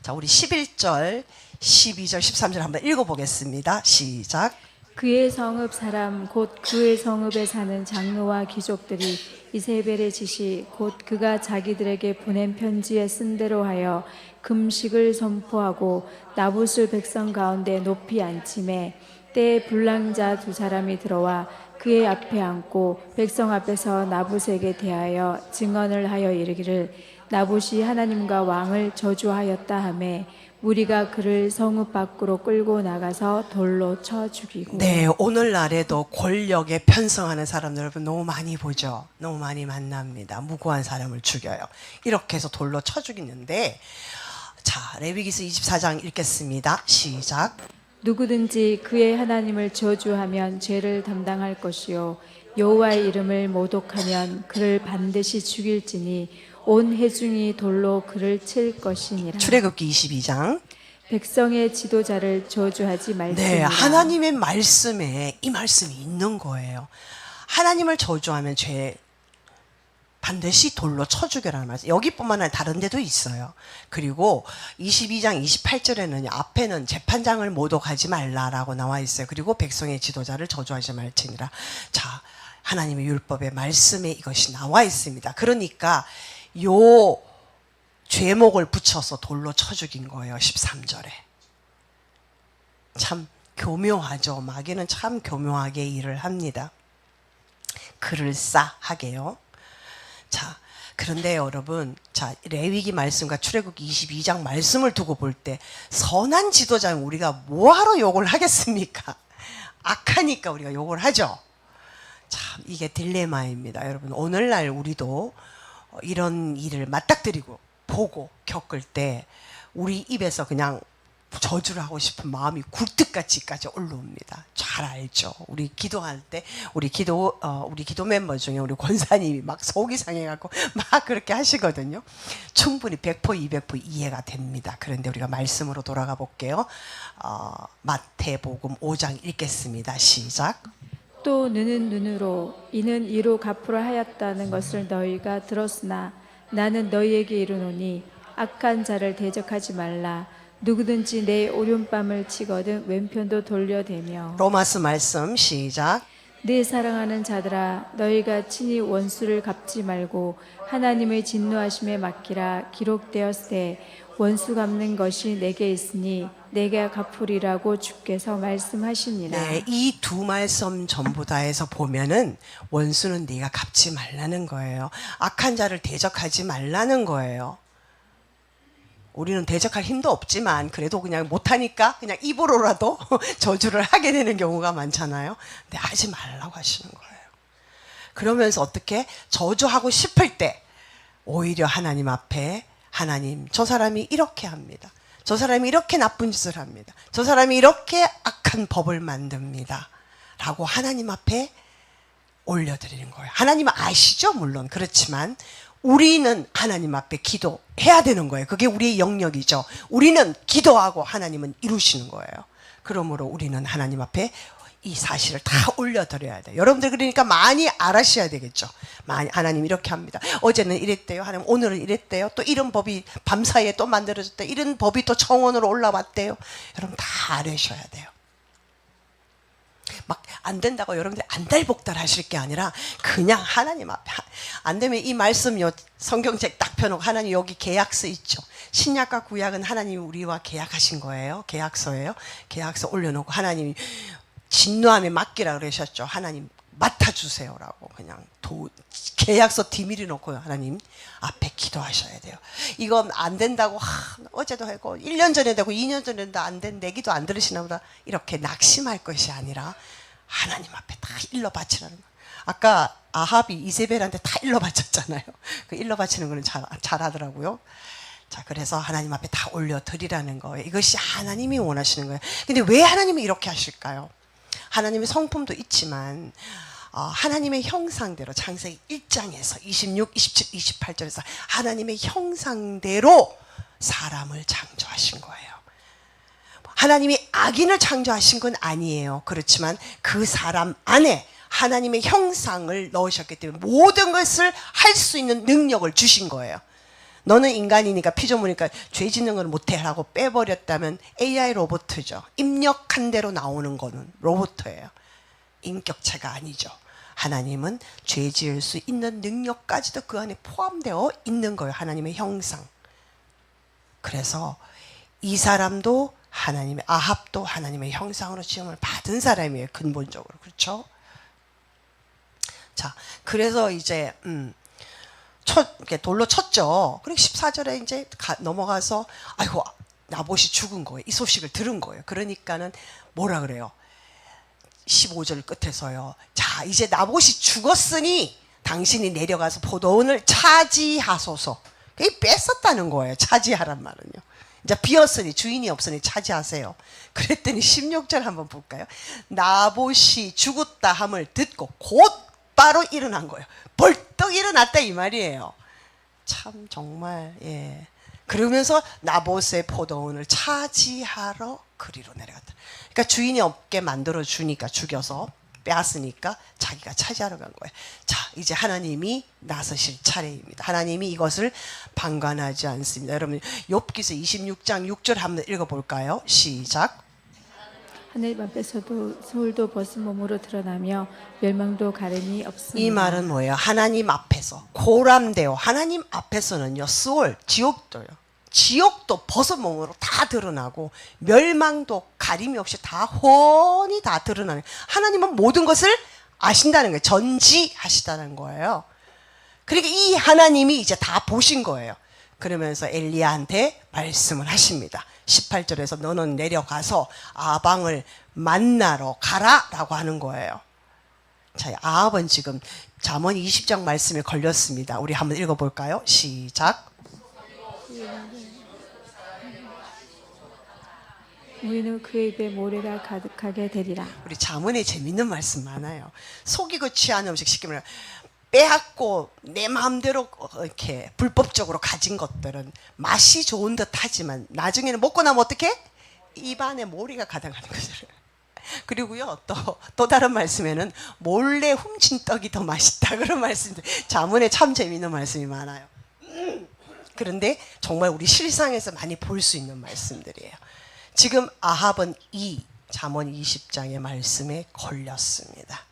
S1: 자, 우리 11절, 12절, 13절 한번 읽어보겠습니다. 시작.
S2: 그의 성읍 사람 곧 그의 성읍에 사는 장로와 귀족들이 이세벨의 지시 곧 그가 자기들에게 보낸 편지에 쓴 대로 하여 금식을 선포하고 나봇을 백성 가운데 높이 앉히매, 때에 불량자 2사람이 들어와 그의 앞에 앉고 백성 앞에서 나봇에게 대하여 증언을 하여 이르기를 나봇이 하나님과 왕을 저주하였다 하매, 무리가 그를 성읍 밖으로 끌고 나가서 돌로 쳐 죽이고.
S1: 네, 오늘날에도 권력에 편성하는 사람들 여러분 너무 많이 보죠. 너무 많이 만납니다. 무고한 사람을 죽여요. 이렇게 해서 돌로 쳐 죽이는데, 자, 레위기서 24장 읽겠습니다. 시작.
S2: 누구든지 그의 하나님을 저주하면 죄를 담당할 것이요 여호와의 이름을 모독하면 그를 반드시 죽일지니 온 회중이 돌로 그를 칠 것이니라.
S1: 출애굽기 22장.
S2: 백성의 지도자를 저주하지 말지니라.
S1: 네, 하나님의 말씀에 이 말씀이 있는 거예요. 하나님을 저주하면 죄 반드시 돌로 쳐 죽여라는 말씀. 여기뿐만 아니라 다른 데도 있어요. 그리고 22장 28절에는 앞에는 재판장을 모독하지 말라라고 나와 있어요. 그리고 백성의 지도자를 저주하지 말지니라. 자, 하나님의 율법의 말씀에 이것이 나와 있습니다. 그러니까 요 죄목을 붙여서 돌로 쳐 죽인 거예요. 13절에. 참 교묘하죠. 마귀는 참 교묘하게 일을 합니다. 그럴싸하게요. 자, 그런데 여러분, 자, 레위기 말씀과 출애굽기 22장 말씀을 두고 볼 때 선한 지도자는 우리가 뭐하러 욕을 하겠습니까? 악하니까 우리가 욕을 하죠. 참 이게 딜레마입니다. 여러분, 오늘날 우리도 이런 일을 맞닥뜨리고 보고 겪을 때 우리 입에서 그냥 저주를 하고 싶은 마음이 굴뚝같이까지 올라옵니다. 잘 알죠. 우리 기도할 때 우리 기도 멤버 중에 우리 권사님이 막 속이 상해갖고 막 그렇게 하시거든요. 충분히 100% 200% 이해가 됩니다. 그런데 우리가 말씀으로 돌아가 볼게요. 마태복음 5장 읽겠습니다. 시작.
S2: 또 눈은 눈으로 이는 이로 갚으라 하였다는 것을 너희가 들었으나 나는 너희에게 이르노니 악한 자를 대적하지 말라. 누구든지 내 오른뺨을 치거든 왼편도 돌려대며.
S1: 로마서 말씀 시작.
S2: 내 사랑하는 자들아 너희가 친히 원수를 갚지 말고 하나님의 진노하심에 맡기라. 기록되었으되 원수 갚는 것이 내게 있으니 내가 갚으리라고 주께서 말씀하시니라.
S1: 네, 이 두 말씀 전부 다해서 보면은 원수는 네가 갚지 말라는 거예요. 악한 자를 대적하지 말라는 거예요. 우리는 대적할 힘도 없지만 그래도 그냥 못하니까 그냥 입으로라도 저주를 하게 되는 경우가 많잖아요. 근데 하지 말라고 하시는 거예요. 그러면서 어떻게 저주하고 싶을 때 오히려 하나님 앞에 하나님, 저 사람이 이렇게 합니다. 저 사람이 이렇게 나쁜 짓을 합니다. 저 사람이 이렇게 악한 법을 만듭니다. 라고 하나님 앞에 올려드리는 거예요. 하나님은 아시죠? 물론. 그렇지만 우리는 하나님 앞에 기도해야 되는 거예요. 그게 우리의 영역이죠. 우리는 기도하고 하나님은 이루시는 거예요. 그러므로 우리는 하나님 앞에 이 사실을 다 올려드려야 돼요. 여러분들 그러니까 많이 알아셔야 되겠죠. 많이 하나님 이렇게 합니다. 어제는 이랬대요. 하나님 오늘은 이랬대요. 또 이런 법이 밤사이에 또 만들어졌대요. 이런 법이 또 청원으로 올라왔대요. 여러분 다 알으셔야 돼요. 막 안 된다고 여러분들 안달복달 하실 게 아니라 그냥 하나님 앞에 안 되면 이 말씀 요 성경책 딱 펴놓고 하나님 여기 계약서 있죠. 신약과 구약은 하나님이 우리와 계약하신 거예요. 계약서예요. 계약서 올려놓고 하나님이 진노함에 맡기라 그러셨죠. 하나님 맡아주세요라고 그냥 계약서 디미리 놓고 하나님 앞에 기도하셔야 돼요. 이건 안 된다고 어제도 했고 1년 전에 되고 2년 전에도 안 된 내 기도 안 들으시나 보다 이렇게 낙심할 것이 아니라 하나님 앞에 다 일러 바치라는 거예요. 아까 아합이 이세벨한테 다 일러 바쳤잖아요. 그 일러 바치는 거는 잘하더라고요. 자, 그래서 하나님 앞에 다 올려드리라는 거예요. 이것이 하나님이 원하시는 거예요. 근데 왜 하나님이 이렇게 하실까요? 하나님의 성품도 있지만 하나님의 형상대로 창세기 1장에서 26, 27, 28절에서 하나님의 형상대로 사람을 창조하신 거예요. 하나님이 악인을 창조하신 건 아니에요. 그렇지만 그 사람 안에 하나님의 형상을 넣으셨기 때문에 모든 것을 할 수 있는 능력을 주신 거예요. 너는 인간이니까 피조물이니까 죄 짓는 걸 못해 라고 빼버렸다면 AI 로봇이죠. 입력한 대로 나오는 거는 로봇이에요. 인격체가 아니죠. 하나님은 죄 지을 수 있는 능력까지도 그 안에 포함되어 있는 거예요. 하나님의 형상. 그래서 이 사람도 하나님의 아합도 하나님의 형상으로 지음을 받은 사람이에요. 근본적으로. 그렇죠? 자, 그래서 이제 이렇게 돌로 쳤죠. 그리고 14절에 이제 넘어가서 아이고 나봇이 죽은 거예요. 이 소식을 들은 거예요. 그러니까는 뭐라 그래요? 15절 끝에서요. 자, 이제 나봇이 죽었으니 당신이 내려가서 포도원을 차지하소서. 그게 뺐었다는 거예요. 차지하란 말은요. 이제 비었으니 주인이 없으니 차지하세요. 그랬더니 16절 한번 볼까요? 나봇이 죽었다 함을 듣고 곧바로 일어난 거예요. 벌떡 일어났다 이 말이에요. 참 정말 그러면서 나봇의 포도원을 차지하러 그리로 내려갔다. 그러니까 주인이 없게 만들어 주니까, 죽여서 빼앗으니까 자기가 차지하러 간 거예요. 자, 이제 하나님이 나서실 차례입니다. 하나님이 이것을 방관하지 않습니다. 여러분, 욥기서 26장 6절 한번 읽어볼까요? 시작.
S2: 하늘 앞에서도 소울도 벗은 몸으로 드러나며 멸망도 가름이 없습니다.
S1: 이 말은 뭐예요? 하나님 앞에서 고람되어, 하나님 앞에서는요, 스올, 지옥도요, 지옥도 벗은 몸으로 다 드러나고 멸망도 가림이 없이 다 훤히 다 드러나는, 하나님은 모든 것을 아신다는 거예요. 전지하시다는 거예요. 그러니까 이 하나님이 이제 다 보신 거예요. 그러면서 엘리야한테 말씀을 하십니다. 18절에서 너는 내려가서 아방을 만나러 가라라고 하는 거예요. 자, 아합은 지금 잠언 20장 말씀에 걸렸습니다. 우리 한번 읽어볼까요? 시작.
S2: 우리는 그의 입에 모래가 가득하게 되리라.
S1: 우리 잠언에 재밌는 말씀 많아요. 속이고 취한 음식, 쉽게 말하면 빼앗고 내 마음대로 이렇게 불법적으로 가진 것들은 맛이 좋은 듯 하지만 나중에는 먹고 나면 어떻게? 입안에 모래가 가득하는 거죠. 그리고요, 또 다른 말씀에는 몰래 훔친 떡이 더 맛있다, 그런 말씀들, 잠언에 참 재밌는 말씀이 많아요. 그런데 정말 우리 실상에서 많이 볼 수 있는 말씀들이에요. 지금 아합은 이 잠언 20장의 말씀에 걸렸습니다.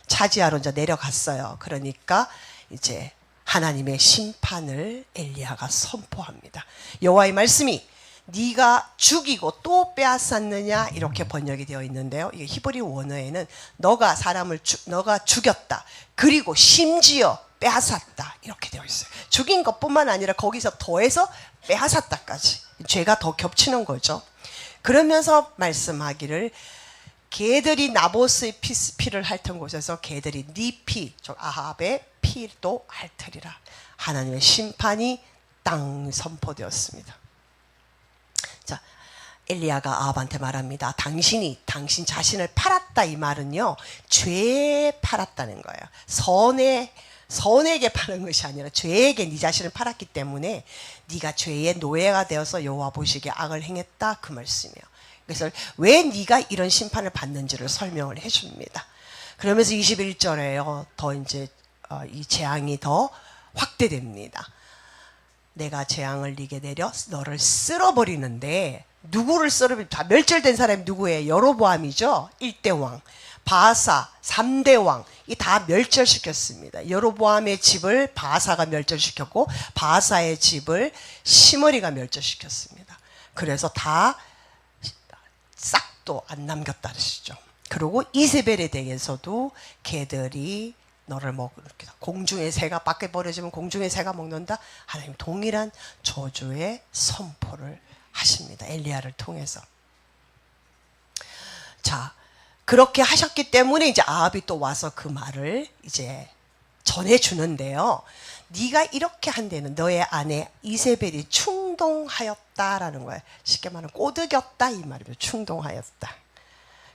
S1: 차지하러 이제 내려갔어요. 그러니까 이제 하나님의 심판을 엘리야가 선포합니다. 여호와의 말씀이 네가 죽이고 또 빼앗았느냐, 이렇게 번역이 되어 있는데요. 이게 히브리 원어에는 너가 너가 죽였다, 그리고 심지어 빼앗았다, 이렇게 되어 있어요. 죽인 것뿐만 아니라 거기서 더해서 빼앗았다까지, 죄가 더 겹치는 거죠. 그러면서 말씀하기를 개들이 나봇의 피를 핥은 곳에서 개들이 네 피, 즉 아합의 피도 핥으리라. 하나님의 심판이 땅 선포되었습니다. 자, 엘리야가 아합한테 말합니다. 당신 자신을 팔았다, 이 말은요, 죄에 팔았다는 거예요. 선에게 파는 것이 아니라 죄에게 네 자신을 팔았기 때문에 네가 죄의 노예가 되어서 여호와 보시기에 악을 행했다, 그 말씀이에요. 그래서 왜 네가 이런 심판을 받는지를 설명을 해줍니다. 그러면서 21절에요, 더 이제 이 재앙이 더 확대됩니다. 내가 재앙을 네게 내려 너를 쓸어버리는데, 누구를 쓸어버리? 다 멸절된 사람이 누구예요? 여로보암이죠. 1대 왕. 바사 3대 왕, 이 다 멸절시켰습니다. 여로보암의 집을 바사가 멸절시켰고 바사의 집을 시므리가 멸절시켰습니다. 그래서 다 싹도 안 남겼다 그러시죠. 그리고 이세벨에 대해서도 개들이 너를 먹는다, 공중의 새가 밖에 버려지면 공중의 새가 먹는다, 하나님 동일한 저주의 선포를 하십니다. 엘리야를 통해서. 자, 그렇게 하셨기 때문에 이제 아합이 또 와서 그 말을 이제 전해주는데요. 네가 이렇게 한 데는 너의 아내 이세벨이 충동하였다라는 거예요. 쉽게 말하면 꼬드겼다, 이 말이죠. 충동하였다.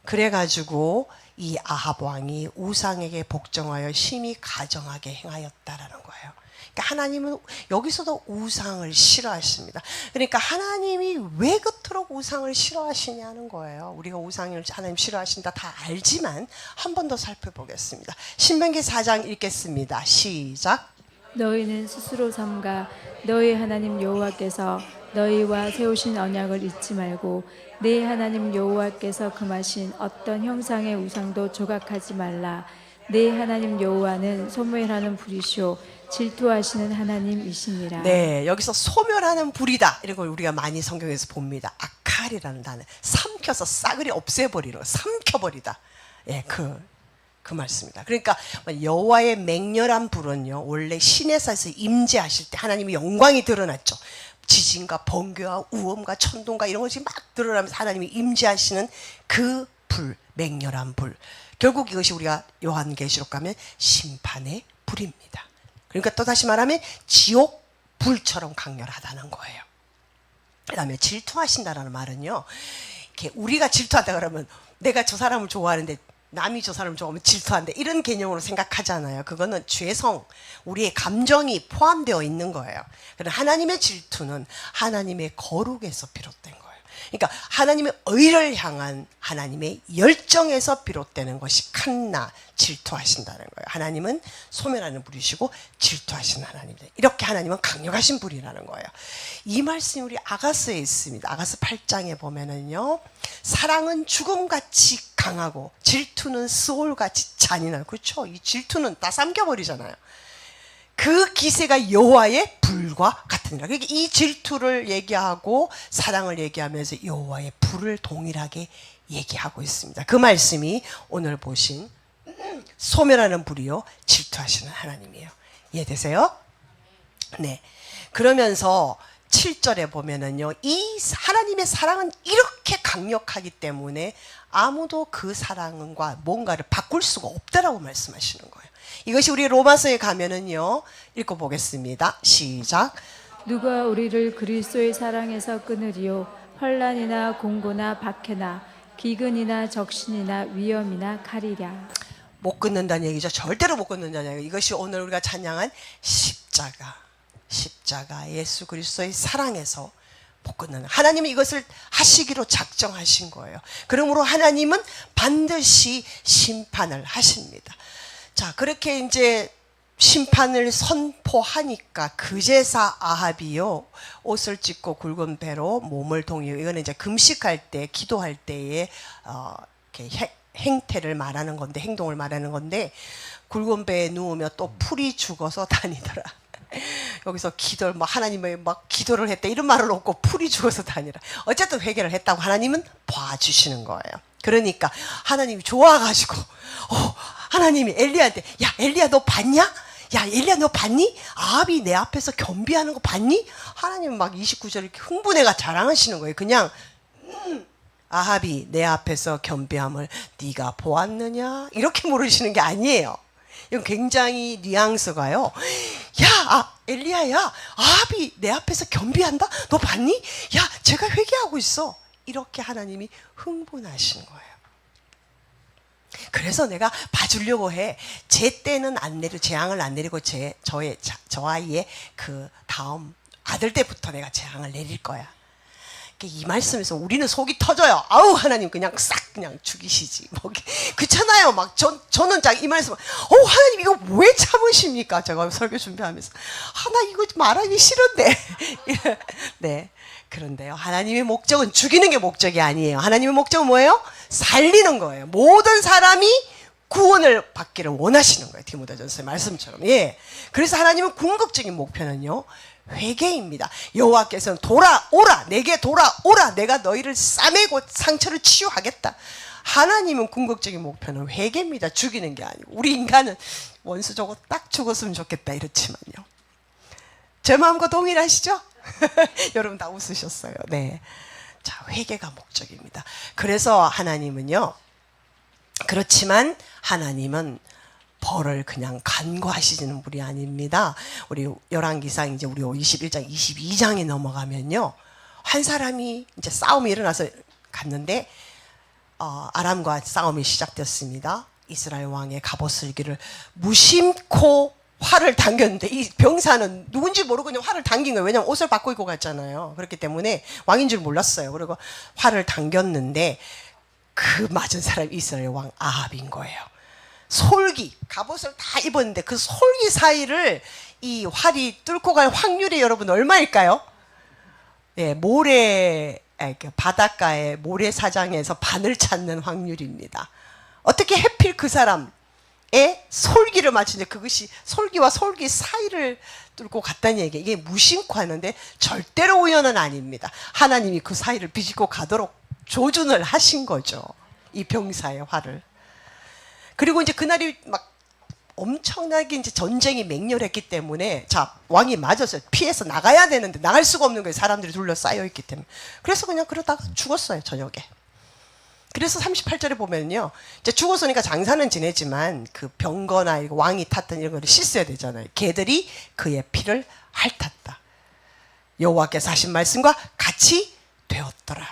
S1: 그래가지고 이 아합 왕이 우상에게 복종하여 심히 가정하게 행하였다라는 거예요. 그러니까 하나님은 여기서도 우상을 싫어하십니다. 그러니까 하나님이 왜 그토록 우상을 싫어하시냐는 거예요. 우리가 우상을 하나님 싫어하신다 다 알지만 한 번 더 살펴보겠습니다. 신명기 4장 읽겠습니다. 시작.
S2: 너희는 스스로 삼가 너희 하나님 여호와께서 너희와 세우신 언약을 잊지 말고 네 하나님 여호와께서 금하신 어떤 형상의 우상도 조각하지 말라. 네 하나님 여호와는 소멸하는 불이시오 질투하시는 하나님이시니라.
S1: 네, 여기서 소멸하는 불이다, 이런 걸 우리가 많이 성경에서 봅니다. 아칼이라는 단어, 삼켜서 싸그리 없애버리는, 삼켜버리다. 예, 그 말씀입니다. 그러니까 여호와의 맹렬한 불은요, 원래 시내사에서 임재하실 때 하나님의 영광이 드러났죠. 지진과 번개와 우음과 천둥과 이런 것이 막 드러나면서 하나님이 임재하시는 그 불, 맹렬한 불. 결국 이것이 우리가 요한계시록 가면 심판의 불입니다. 그러니까 또 다시 말하면 지옥 불처럼 강렬하다는 거예요. 그 다음에 질투하신다라는 말은요, 이렇게 우리가 질투한다 그러면 내가 저 사람을 좋아하는데 남이 저 사람 좋아하면 질투한다 이런 개념으로 생각하잖아요. 그거는 죄성, 우리의 감정이 포함되어 있는 거예요. 그런데 하나님의 질투는 하나님의 거룩에서 비롯된 거예요. 그러니까 하나님의 의를 향한 하나님의 열정에서 비롯되는 것이 칸나, 질투하신다는 거예요. 하나님은 소멸하는 분이시고 질투하시는 하나님이다. 이렇게 하나님은 강력하신 분이라는 거예요. 이 말씀이 우리 아가스에 있습니다. 아가스 8장에 보면은요, 사랑은 죽음같이 강하고 질투는 스올같이 잔인하고, 그렇죠? 이 질투는 다 삼켜버리잖아요. 그 기세가 여호와의 불과 같으니라. 그러니까 이 질투를 얘기하고 사랑을 얘기하면서 여호와의 불을 동일하게 얘기하고 있습니다. 그 말씀이 오늘 보신 소멸하는 불이요 질투하시는 하나님이에요. 이해되세요? 네. 그러면서 7절에 보면은요, 이 하나님의 사랑은 이렇게 강력하기 때문에 아무도 그 사랑과 뭔가를 바꿀 수가 없다라고 말씀하시는 거예요. 이것이 우리 로마서에 가면은요, 읽어보겠습니다. 시작.
S2: 누가 우리를 그리스도의 사랑에서 끊으리요? 환난이나 공고나 박해나 기근이나 적신이나 위험이나 칼이랴.
S1: 못 끊는다는 얘기죠. 절대로 못 끊는다는 얘기. 이것이 오늘 우리가 찬양한 십자가, 예수 그리스도의 사랑에서 못 끊는, 하나님은 이것을 하시기로 작정하신 거예요. 그러므로 하나님은 반드시 심판을 하십니다. 자, 그렇게 이제 심판을 선포하니까 그 제사 아합이요, 옷을 찢고 굵은 배로 몸을 동이요. 이거는 이제 금식할 때, 기도할 때에 이렇게 행태를 말하는 건데, 행동을 말하는 건데, 굵은 배에 누우며 또 풀이 죽어서 다니더라. 여기서 기도를 하나님의 기도를 했다 이런 말은 없고 풀이 죽어서 다니라. 어쨌든 회개를 했다고 하나님은 봐주시는 거예요. 그러니까 하나님이 좋아가지고 하나님이 엘리야한테, 야 엘리야 너 봤냐? 야 엘리야 너 봤니? 아합이 내 앞에서 겸비하는 거 봤니? 하나님은 막 29절 이렇게 흥분해가 자랑하시는 거예요. 그냥 아합이 내 앞에서 겸비함을 네가 보았느냐? 이렇게 물으시는 게 아니에요. 이건 굉장히 뉘앙스가요. 야, 엘리야야, 아합이 내 앞에서 겸비한다? 너 봤니? 야, 제가 회개하고 있어. 이렇게 하나님이 흥분하시는 거예요. 그래서 내가 봐주려고 해. 제 때는 안 내리고, 재앙을 안 내리고, 저 아이의 그 다음 아들 때부터 내가 재앙을 내릴 거야. 이 말씀에서 우리는 속이 터져요. 아우, 하나님 그냥 싹 그냥 죽이시지. 그렇잖아요. 저는 이 말씀, 하나님 이거 왜 참으십니까? 제가 설교 준비하면서. 나 이거 말하기 싫은데. 네. 그런데요, 하나님의 목적은 죽이는 게 목적이 아니에요. 하나님의 목적은 뭐예요? 살리는 거예요. 모든 사람이 구원을 받기를 원하시는 거예요. 디모데전서의 말씀처럼. 예. 그래서 하나님은 궁극적인 목표는요, 회개입니다. 여호와께서는 돌아오라, 내게 돌아오라, 내가 너희를 싸매고 상처를 치유하겠다. 하나님은 궁극적인 목표는 회개입니다. 죽이는 게 아니고. 우리 인간은 원수 저거 딱 죽었으면 좋겠다 이렇지만요. 제 마음과 동일하시죠? 여러분 다 웃으셨어요. 네. 자, 회개가 목적입니다. 그래서 하나님은요, 그렇지만 하나님은 벌을 그냥 간과하시는 분이 아닙니다. 우리 열왕기상 이제 우리 21장, 22장에 넘어가면요, 한 사람이 이제 싸움이 일어나서 갔는데 아람과 싸움이 시작됐습니다. 이스라엘 왕의 갑옷슬기를 무심코 활을 당겼는데 이 병사는 누군지 모르고 그냥 활을 당긴 거예요. 왜냐면 옷을 바꿔 입고 갔잖아요. 그렇기 때문에 왕인 줄 몰랐어요. 그리고 활을 당겼는데 그 맞은 사람이 이스라엘 왕 아합인 거예요. 솔기, 갑옷을 다 입었는데 그 솔기 사이를 이 활이 뚫고 갈 확률이 여러분 얼마일까요? 예, 바닷가의 모래사장에서 바늘 찾는 확률입니다. 어떻게 해필 그 사람의 솔기를 맞추는데 그것이 솔기와 솔기 사이를 뚫고 갔다는 얘기예요. 이게 무심코 하는데 절대로 우연은 아닙니다. 하나님이 그 사이를 비집고 가도록 조준을 하신 거죠. 이 병사의 활을. 그리고 이제 그날이 막 엄청나게 이제 전쟁이 맹렬했기 때문에, 자, 왕이 맞았어요. 피해서 나가야 되는데 나갈 수가 없는 거예요. 사람들이 둘러싸여 있기 때문에. 그래서 그냥 그러다가 죽었어요, 저녁에. 그래서 38절에 보면요, 이제 죽었으니까 장사는 지내지만 그 병거나 왕이 탔던 이런 거를 씻어야 되잖아요. 개들이 그의 피를 핥았다. 여호와께서 하신 말씀과 같이 되었더라.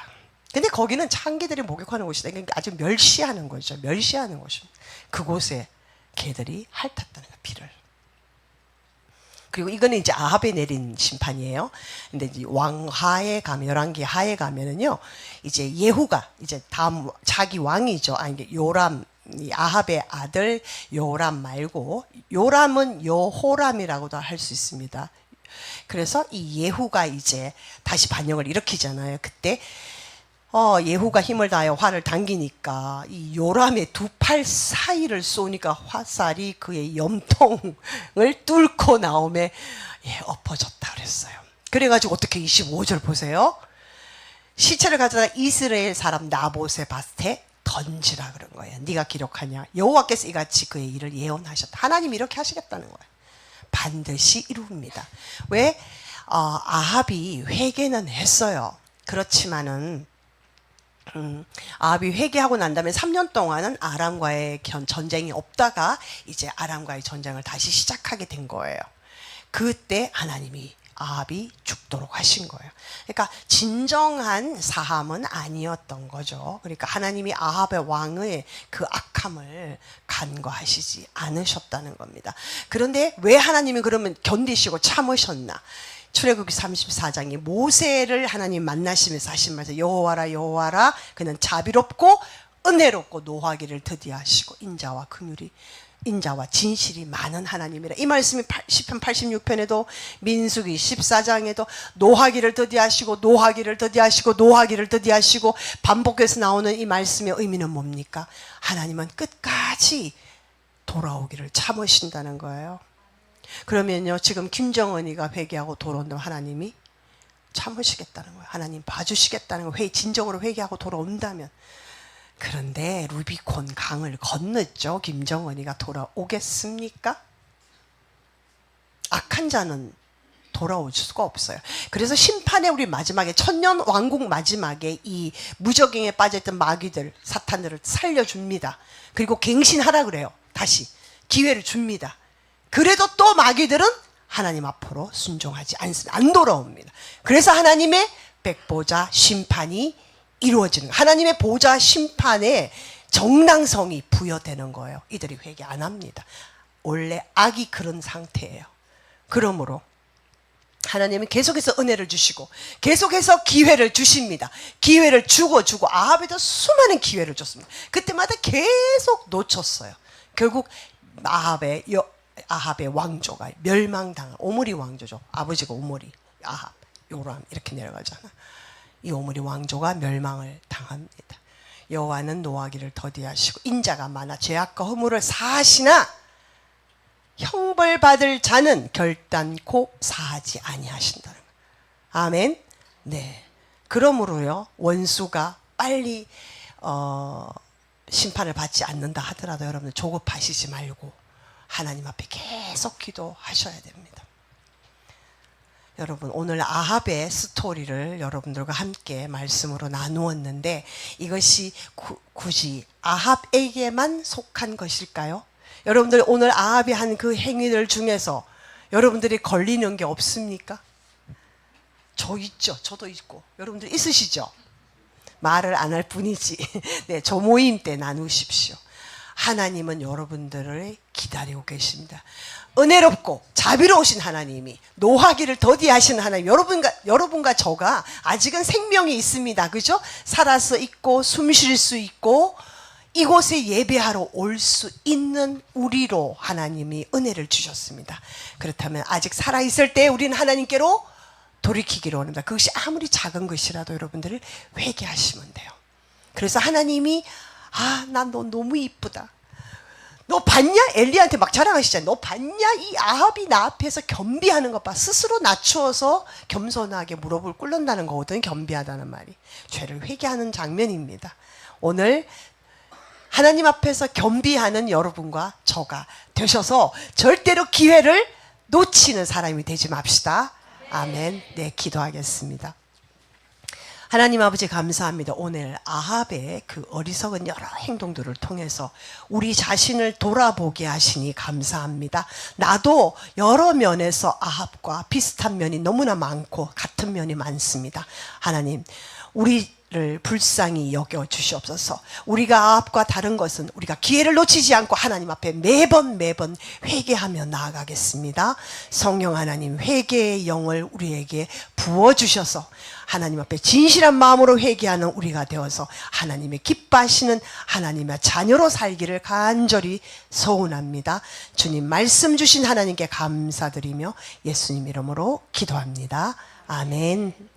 S1: 근데 거기는 창기들이 목욕하는 곳이다. 그러니까 아주 멸시하는 곳이죠. 멸시하는 곳입니다. 그곳에 개들이 핥았다는 거예요, 피를. 그리고 이거는 이제 아합에 내린 심판이에요. 근데 이제 왕하에 가면, 열왕기 하에 가면은요, 이제 예후가 이제 다음 자기 왕이죠. 아니, 이게 요람, 이 아합의 아들 요람 말고, 요람은 여호람이라고도 할 수 있습니다. 그래서 이 예후가 이제 다시 반역을 일으키잖아요. 그때 예후가 힘을 다하여 활을 당기니까 이 요람의 두 팔 사이를 쏘니까 화살이 그의 염통을 뚫고 나오며 엎어졌다 그랬어요. 그래가지고 어떻게 25절 보세요. 시체를 가져다 이스라엘 사람 나봇의 밭에 던지라 그런 거예요. 네가 기록하냐. 여호와께서 이같이 그의 일을 예언하셨다. 하나님이 이렇게 하시겠다는 거예요. 반드시 이룹니다. 왜? 아합이 회개는 했어요. 그렇지만은 아합이 회개하고 난 다음에 3년 동안은 아람과의 전쟁이 없다가 이제 아람과의 전쟁을 다시 시작하게 된 거예요. 그때 하나님이 아합이 죽도록 하신 거예요. 그러니까 진정한 사함은 아니었던 거죠. 그러니까 하나님이 아합의 왕의 그 악함을 간과하시지 않으셨다는 겁니다. 그런데 왜 하나님이 그러면 견디시고 참으셨나? 출애굽기 34장이 모세를 하나님 만나시면서 하신 말씀, 여호와라 여호와라 그는 자비롭고 은혜롭고 노하기를 더디하시고 인자와 긍휼이 인자와 진실이 많은 하나님이라. 이 말씀이 시편 86편에도 민수기 14장에도 노하기를 더디하시고 노하기를 더디하시고 노하기를 더디하시고 반복해서 나오는 이 말씀의 의미는 뭡니까? 하나님은 끝까지 돌아오기를 참으신다는 거예요. 그러면요, 지금 김정은이가 회개하고 돌아온다면 하나님이 참으시겠다는 거예요. 하나님 봐주시겠다는 거예요. 진정으로 회개하고 돌아온다면. 그런데 루비콘 강을 건넜죠. 김정은이가 돌아오겠습니까? 악한 자는 돌아올 수가 없어요. 그래서 심판의 우리 마지막에 천년 왕국 마지막에 이 무적행에 빠져있던 마귀들 사탄들을 살려줍니다. 그리고 갱신하라 그래요. 다시 기회를 줍니다. 그래도 또 마귀들은 하나님 앞으로 순종하지 않습니다. 안 돌아옵니다. 그래서 하나님의 백보자 심판이 이루어지는 거예요. 하나님의 보좌 심판에 정당성이 부여되는 거예요. 이들이 회개 안 합니다. 원래 악이 그런 상태예요. 그러므로 하나님은 계속해서 은혜를 주시고 계속해서 기회를 주십니다. 기회를 주고 아합에도 수많은 기회를 줬습니다. 그때마다 계속 놓쳤어요. 결국 아합의 왕조가 멸망당한, 오므리 왕조죠. 아버지가 오므리, 아합, 요람 이렇게 내려가잖아. 이 오므리 왕조가 멸망을 당합니다. 여호와는 노하기를 더디하시고 인자가 많아 죄악과 허물을 사하시나 형벌받을 자는 결단코 사하지 아니하신다는 거예요. 아멘. 네. 그러므로요, 원수가 빨리 심판을 받지 않는다 하더라도 여러분들 조급하시지 말고 하나님 앞에 계속 기도하셔야 됩니다. 여러분, 오늘 아합의 스토리를 여러분들과 함께 말씀으로 나누었는데 이것이 굳이 아합에게만 속한 것일까요? 여러분들 오늘 아합이 한 그 행위들 중에서 여러분들이 걸리는 게 없습니까? 저 있죠. 저도 있고. 여러분들 있으시죠? 말을 안 할 뿐이지. 네, 저 모임 때 나누십시오. 하나님은 여러분들을 기다리고 계십니다. 은혜롭고 자비로우신 하나님이, 노하기를 더디하시는 하나님, 여러분과 저가 아직은 생명이 있습니다. 그죠? 살아서 있고 숨 쉴 수 있고 이곳에 예배하러 올 수 있는 우리로 하나님이 은혜를 주셨습니다. 그렇다면 아직 살아있을 때 우리는 하나님께로 돌이키기를 원합니다. 그것이 아무리 작은 것이라도 여러분들을 회개하시면 돼요. 그래서 하나님이 난 너 너무 이쁘다. 너 봤냐? 엘리야한테 막 자랑하시잖아요. 너 봤냐? 이 아합이 나 앞에서 겸비하는 것 봐. 스스로 낮추어서 겸손하게 무릎을 꿇는다는 거거든. 겸비하다는 말이. 죄를 회개하는 장면입니다. 오늘 하나님 앞에서 겸비하는 여러분과 저가 되셔서 절대로 기회를 놓치는 사람이 되지 맙시다. 아멘. 네, 기도하겠습니다. 하나님 아버지 감사합니다. 오늘 아합의 그 어리석은 여러 행동들을 통해서 우리 자신을 돌아보게 하시니 감사합니다. 나도 여러 면에서 아합과 비슷한 면이 너무나 많고 같은 면이 많습니다. 하나님, 우리 를 불쌍히 여겨 주시옵소서. 우리가 앞과 다른 것은 우리가 기회를 놓치지 않고 하나님 앞에 매번 회개하며 나아가겠습니다. 성령 하나님, 회개의 영을 우리에게 부어주셔서 하나님 앞에 진실한 마음으로 회개하는 우리가 되어서 하나님의 기뻐하시는 하나님의 자녀로 살기를 간절히 소원합니다. 주님 말씀 주신 하나님께 감사드리며 예수님 이름으로 기도합니다. 아멘.